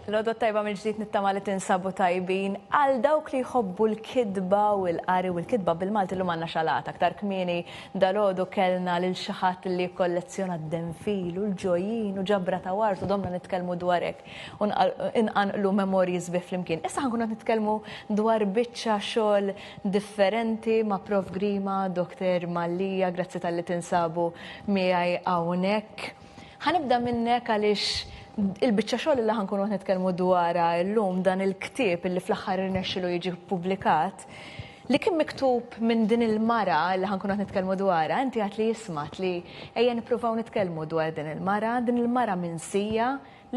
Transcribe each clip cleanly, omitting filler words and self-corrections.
L-għodot tajba mill-ġdid nittama li tinsabu tajbin għal dawk li jħobbu l-kidba u l-qari u l-kidba bil-Malti l manna xalat. Aktar kmieni dal-għodu kellna l-xaħat li kollezzjona d-denfil u l-ġojin u ġabra ta' wartu domna nitkelmu dwarek u inqanqlu memories bi flimkien. Issa ħankun nitkelmu dwar biċċa xogħol differenti ma' Prof Grima, Dr. Mallija, grazzi tal-li tinsabu miegħi hawnhekk. Ħanibda minnek għaliex il-biċċa xogħol li ħankunu qed nitkellmu dwarha llum dan il-ktieb li fl-aħħar irnexxielu jiġi ppubblikat li kien miktub minn din il-mara li ħankunu qed nitkellmu dwarha, inti għad li jismat li ejja nippruvaw nitkellmu dwar din il-mara minsija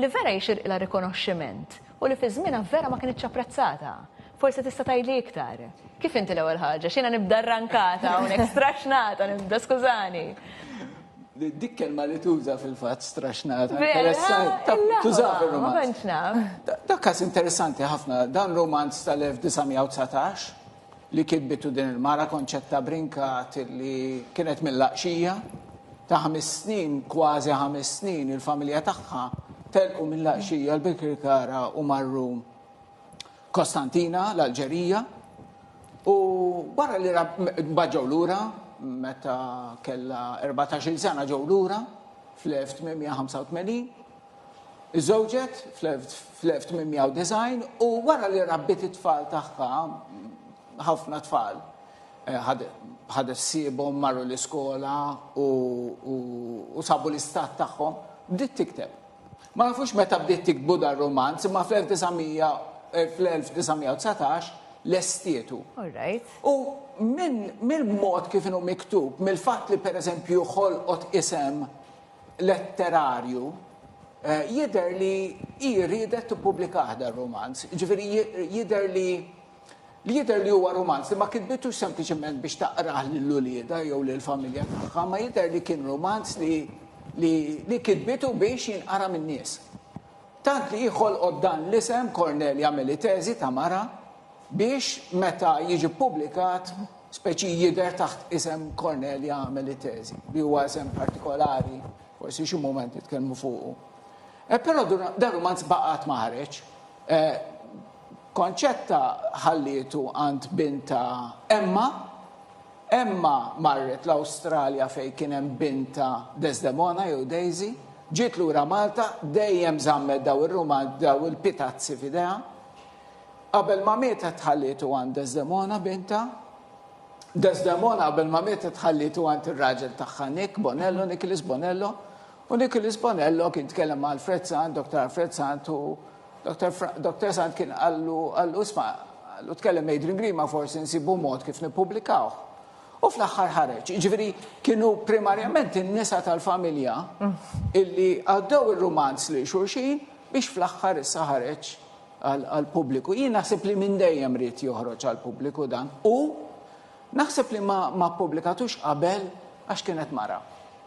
li vera jixirqilha rikonoxximent u li fi żmienha vera ma kienitx apprezzata. Forsi tista' tgħidli iktar. Kif inti l-ewwel ħaġa? X'jiena nibda rrankata hawnhekk straxnata, nibda skużani. Dik kelma li tuża fil-fatt straxnata. Interessanti. Tuża fil-romanz. Dak każ interessanti ħafna. Dan romanz tal-1919 li kitbitu din il-mara Konċetta Brinkat li kienet mill-Laqxija ta' 5 snin, kważi 5 snin, il-familja tagħha telqu mill-Laqxija l-Bikirkara u marru Kostantina, l-Alġerija, u wara li baġġew lura meta kella 14 sena ġew lura fl-1885, iżżewġet fl-1890 u wara li rabbit it-tfal tagħha ħafna tfal ħadet ssibhom marru l-iskola u sabu l-istat tagħhom bdiet tikteb. Ma nafux meta bdiet tikbu dar romanz, imma fl-1919 l-estietu. U mill-mod kif inhu miktub, mill-fatt li pereżempju ħolqot isem letterarju, jidher li jridet tippubblikaħ dar romanz. Ġifieri jidher li huwa romanz li ma kitbitux sempliċement biex taqrah lill-ulieda jew lill-familja tagħha, ma jidher li kien romanz li kitbitu biex jinqara min-nies. Tant li jħolqot dan l-isem Cornelia Melitesi ta' mara biex meta jiġi publikat speċi jidher taħt isem Cornelia Melitesi, li huwa isem partikolari, forsi xi mument jitkellmu fuqu. Però dan romanz baqgħet ma ħareġ. Konċetta ħallietu għand binta Emma marret l-Awstralja fejn kien hemm binta Desdemona jew Daisy, ġiet lura Malta, dejjem żammet daw ir-romanz daw il-pitazzi f'idejha. Qabel ma mietet ħallietu għand Desdemona binta, Desdemona qabel ma mietet ħallietu għand ir-raġel tagħha Nicholas Bonello, u Nicholas Bonello kien tkellem ma' Alfred Sant, Dr. Alfred Sant, u Dr. Sant kien għallu tkellem Adrian Grima forsi nsibu mod kif nippubblikaw. U fl-aħħar ħareġ. Ġifieri kienu primarjament in-nisa tal-familja illi għaddew ir-romanz li xulxin biex fl-aħħar issa ħareġ għall-pubbliku. Jien naħseb li minn dejjem rid joħroġ għall-pubbliku dan. U naħseb li ma pubblikatux qabel għax kienet mara.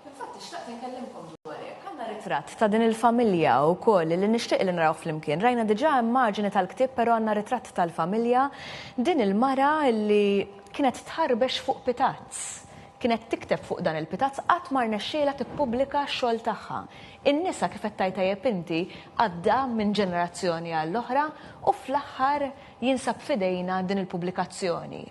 Infatti xtaqt nkellimkom dwar hekk. Għandna ritratt ta' din il-familja wkoll li nixtieq li naraw flimkien. Rajna diġà immaġini tal-ktieb però għandna ritratt tal-familja din il-mara li kienet tħarbex fuq pitazz. Kienet tikteb fuq dan il-pitazz qatt ma rnexxielha tippubblika x-xogħol tagħha. In-nisa kif qed tajjeb inti għadda minn ġenerazzjoni għall-oħra u fl-aħħar jinsab f'idejna din il-pubblikazzjoni.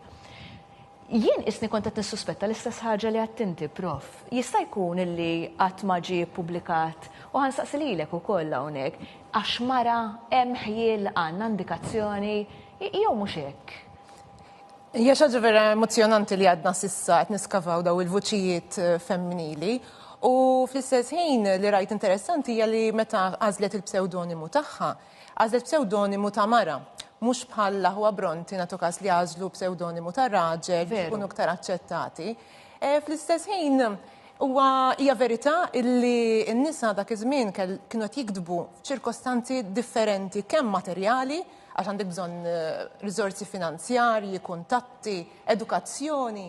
Jien isni kont qed nissuspetta l-istess ħaġa li għedt inti, Prof. Jista' jkun illi qatt ma ġie ppubblikat u ħansaqsi lilek ukoll hawnhekk għax mara hemm ħjiel għandna indikazzjoni jew mhux hekk. Hija xi ħaġa vera emozjonanti li għadna s'issa qed niskavaw daw il-vuċijiet femminili u fl-istess ħin li rajt interessanti hija li meta għażlet il-pseudonimu tagħha, għażlet pseudonimu ta' mara, mhux bħal Laħwa Bronti nagħtu każ li għażlu pseudonimu ta' raġel biex ikunu aktar aċċettati. Fl-istess ħin hija verità illi n-nisa dak iż-żmien kienu qed jiktbu f'ċirkostanzi differenti kemm materjali għax għandek bżonn riżorsi finanzjarji, kuntatti, edukazzjoni,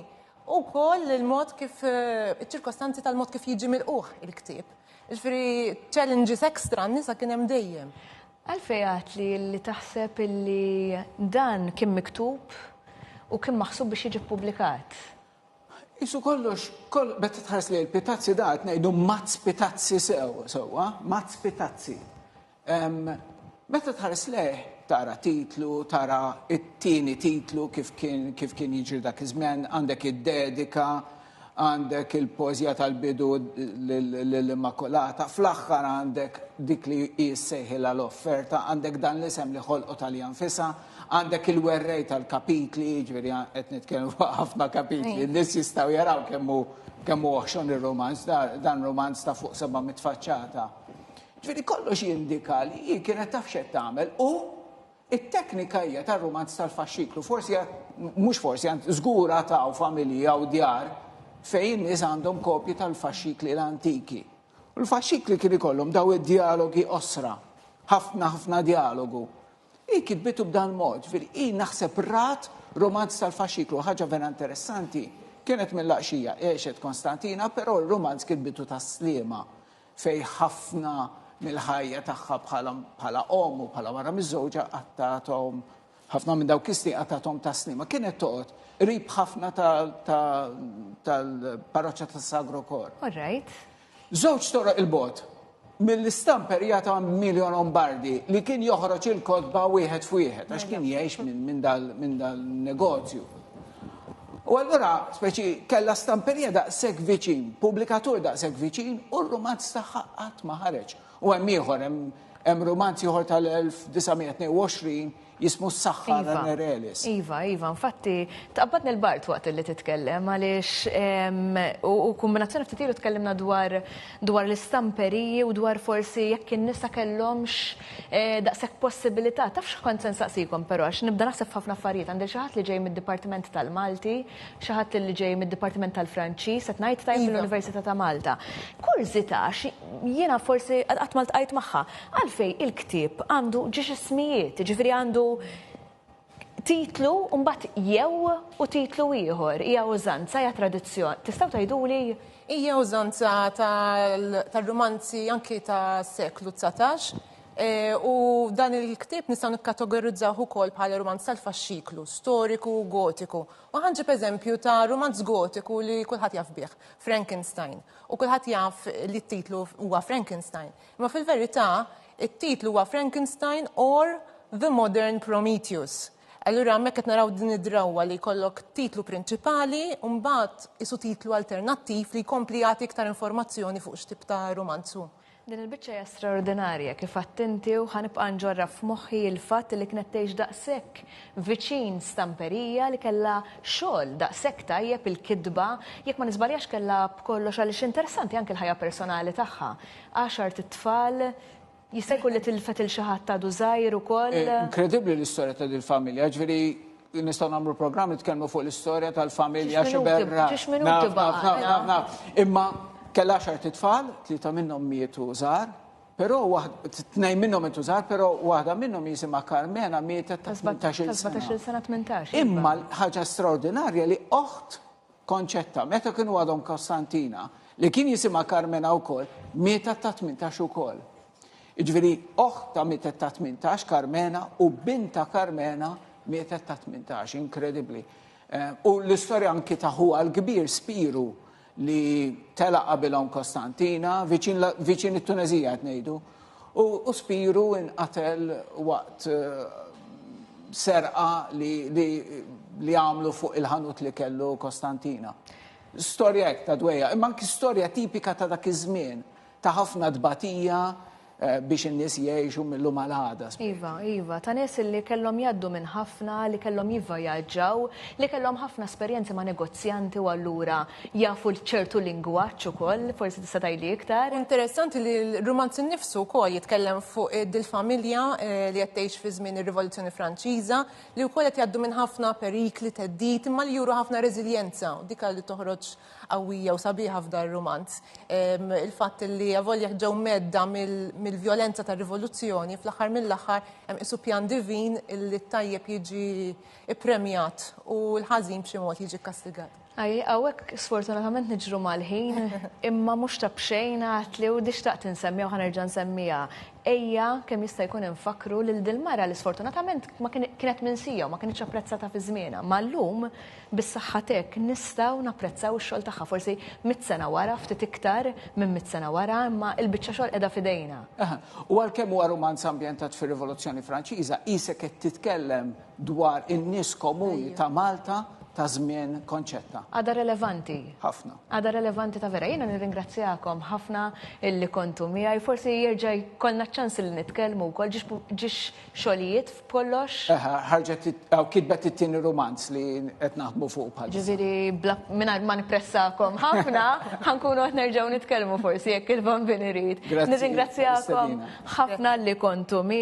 u wkoll il-mod kif iċ-ċirkostanzi tal-mod kif jiġi milquh il-ktieb. Ġifieri challenges extra n-nisa kien hemm dejjem. Għalfejn għatli li taħseb illi dan kien miktub u kien maħsub biex jiġi ppubblikat? Isu kollox, betta tħares li l-pitazzi da ngħidu mazz pitazzi sewwa, mazz pitazzi. Meta tħares leħ, tara titlu, tara it-tieni titlu kif kien jiġri dak iż-żmien, għandek id-dedika, għandek il-pożja tal-bidu l-Immakolata, fl-aħħar għandek dik li jissejħilha l-offerta, għandek dan l-isem li ħolqu tal-janfisa, għandek il-werrej tal-kapitli, ġifieri qed nitkellmu ħafna kapitli, n-nies jistgħu jaraw kemm hu oħxon ir-romanz, dan romanz ta' fuq 700 faċċata. Ġifieri kollox jindika li hi kienet taf x'qed tagħmel u it-teknika hija tar-romanz tal-faxxiklu. Forsi mhux forsi żgur taw familja u djar fejn nies għandhom kopji tal-faxxikli l-antiki. U l-faxxikli kien ikollhom daw id-dialogi osra, ħafna dialogu. Hi kitbitu b'dan mod, ġifieri hi naħseb rat romanz tal-faxxiklu, ħaġa vera interessanti. Kienet mill-laqxija għexet Konstantina, però l-romanz kitbitu tas-sliema fej ħafna mill-ħajja tagħha bħala u bħala wara miż-żewġa qattathom ħafna minn dawk is-snin qattathom tas-sliema. Kienet toqgħod qrib ħafna tal-parroċċja tas-Sagro Cor. All right. Żewġ toroq il-bot mill-istamperija ta' Emilio Lombardi li kien joħroġ il-kotba wieħed f'wieħed għax kien jgħix minn dal-negozju. U allura speċi kellha stamperija daqshekk viċin, pubblikatur daqshekk viċin u r-romanz tagħha qatt ma ħareġ. U hemm ieħor hemm romanz ieħor tal-1922 jismu S-Saħħa Nerelis. Iva, infatti taqbadni l-bart waqt li titkellem għaliex u kombinazzjoni ftit ilu tkellimna dwar l-istamperiji u dwar forsi jekk in-nisa kellhomx daqshekk possibilità. Taf x'kont se nsaqsikom però għax nibda naħseb ħafna affarijiet għandi xi ħadd li ġej mid-Dipartiment tal-Malti, xi ħadd li ġej mid-Dipartiment tal-Franċiż, qed ngħid tajb mill-Università ta' Malta. Kurzita jiena forsi qatt ma ltqajt magħha għalfejn il-ktieb għandu ġiex ismijiet, ġifieri għandu titlu u mbagħad jew u titlu ieħor, hija użanza, hija tradizzjoni. Tistgħu tgħiduli? Hija użanza tal-romanzi anki ta' seklu 19 u dan il-ktieb nistgħu nikkategorizzaw ukoll bħala romanz tal-faxxiklu, storiku, gotiku. U ħanġib eżempju ta' romanz gotiku li kulħadd jaf bih, Frankenstein. U kulħadd jaf li t-titlu huwa Frankenstein. Imma fil-verità it-titlu huwa Frankenstein or The Modern Prometheus. Allura hemmhekk qed naraw din id-drawwa li jkollok titlu prinċipali u mbagħad isu titlu alternattiv li jkompli jagħti iktar informazzjoni fuq x'tip ta' romanzu. Din il-biċċa hija straordinarja kif attinti u ħanibqa' nġorra f'moħħi l-fatt li kienet tgħix daqshekk viċin stamperija li kellha xogħol daqshekk tajjeb il-kidba, jekk ma nisbaljax kellha b'kollox għaliex interessanti anke l-ħajja personali tagħha. 10 tit-tfal jista' jkun li tilfet il xi ħadd għadu żgħir ukoll. Inkredibbli l-istorja ta' dil-familja, ġifieri nistgħu nagħmlu programm nitkellmu fuq l-istorja tal-familja xi berra. Imma kellha 10 titfal, 3 minnhom mietu żgħar, però 2 minnhom mietu żgħar, però waħda minnhom jisimha Carmena mietet ta' 18-il sena. 17-il sena 18. Imma ħaġa straordinarja li oħt Konċetta, meta kienu għadhom Kostantina, li kien jisimha Carmena wkoll, mietet ta' 18 ukoll. Iġveri, oħta mietet ta' 18 Carmena u binta Carmena mietet ta' 18, incredibli. U l-istorja anki ta' huwa l-kbir Spiru li tela qabilhom Kostantina, viċin it-Tunezija ngħidu, u Spiru inqatel waqt serqa li għamlu fuq il-ħanut li kellu Kostantina. Storja hekk ta' dwejja, imma anki storja tipika ta' dak iż-żmien, ta' ħafna dbatija biex in-nies jgħixu mill-lum għal-għada. Iva, ta' nies li kellhom jgħaddu minn ħafna, li kellhom jivvjaġġaw, li kellhom ħafna esperjenzi ma' negozjanti u allura jafu ċertu lingwaġġ ukoll, forsi tista' tgħidli iktar. Interessanti li l-romanz innifsu wkoll jitkellem fuq dil-familja li qed tgħix fi żmien ir-Rivoluzzjoni Franċiża, li wkoll qed jgħaddu minn ħafna perikli teddid, imma li juru ħafna reżiljenza u dik li toħroġ qawwija u sabiħa f'dar romanz. Il-fatt li avolja ġew medda mill-vjolenza tar-rivoluzzjoni fl-aħħar mill-aħħar hemm isu pjan divin li t-tajjeb jiġi ippremjat u l-ħażin b'xi mod jiġi kastigat. Għawek sfortunatament niġru mal-ħin, imma mux tabxejna għatli u dishtaqt nsemmi u ħanerġan semmija. Ejja, kem jista' jkun infakru lil dil-mara li sfortunatament ma kienet minsija u ma kienx apprezzata fi żmienha. Ma llum bis-saħħatek nistgħu napprezzaw ix-xogħol tagħha forsi 100 sena wara, ftit iktar minn 100 sena wara, imma l-biċċa xogħol qiegħda f'idejna. U għalkemm huwa romanz ambjentat fir-Rivoluzzjoni Franċiża, isek qed titkellem dwar in-nies komuni ta' Malta ta' żmien konċetta. Għada relevanti. Ħafna. Għada relevanti ta' vera. Jiena nirringrazzjakom ħafna illi kontu miegħi. Forsi jerġa' jkollna ċans li nitkellmu wkoll ġiex xogħlijiet f'kollox. Ħarġet kitbet it-tieni romanz li qed naħdmu fuq bħal. Ġifieri mingħajr ma nippressakom ħafna ħankunu qed nerġgħu nitkellmu forsi jekk il-bambin irid. Nirringrazzjakom ħafna li kontu miegħi.